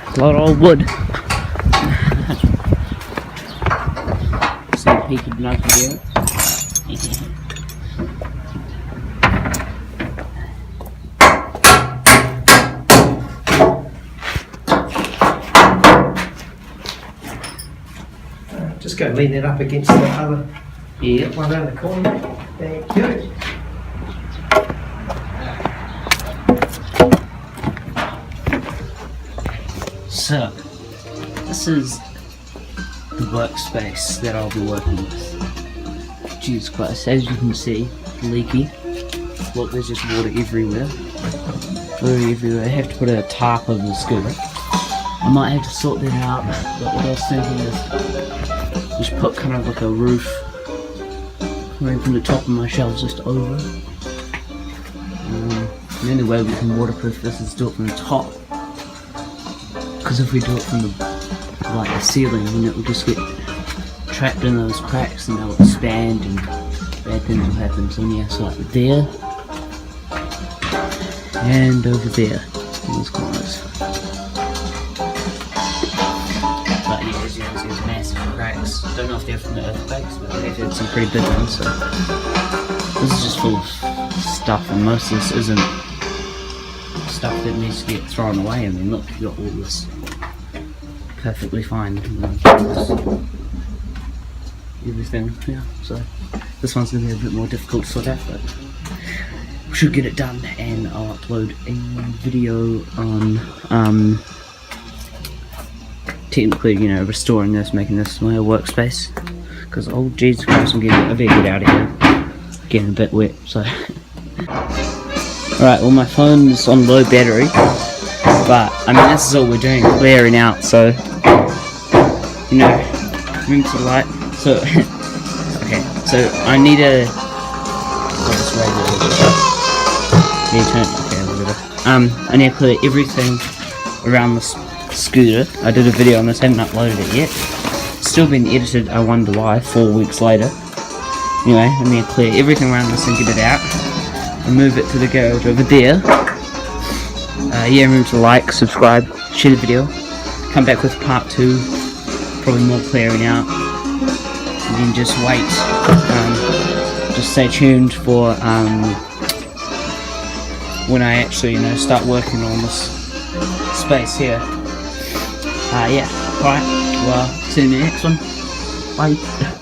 A lot of old wood. See a peek of nice video. Just go lean it up against the other one around the corner. Thank you. So, this is the workspace that I'll be working with. Jesus Christ, as you can see, leaky. Look, there's just water everywhere. Water everywhere. I have to put a tarp over the scooter. I might have to sort that out, but what I was thinking is just put kind of like a roof running from the top of my shelves just over. The only way we can waterproof this is do it from the top. Because if we do it from the ceiling, then it will just get trapped in those cracks and they'll expand and bad things will happen. So yeah, so like there and over there in these corners. But yeah, as you can see, there's massive cracks. Don't know if they're from the earthquakes, but they've had some pretty big ones. So this is just full of stuff, and most of this isn't stuff that needs to get thrown away. I mean, look, you got all this perfectly fine. Everything, yeah. So this one's gonna be a bit more difficult to sort out, but we should get it done, and I'll upload a video on technically, you know, restoring this, making this my workspace. Because oh Jesus Christ, I better get out of here. Getting a bit wet, so. Alright, well my phone is on low battery, but I mean this is all we're doing, clearing out, so, you know, room to light, so, okay, so I need a, I need to clear everything around the scooter. I did a video on this, haven't uploaded it yet, it's still been edited, I wonder why, 4 weeks later. Anyway, I need to clear everything around this and get it out. Move it to the garage over there. Yeah, remember to like, subscribe, share the video. Come back with part 2, probably more clearing out. And then just wait. Just stay tuned for when I actually, you know, start working on this space here. Yeah. Alright. Well, see you in the next one. Bye.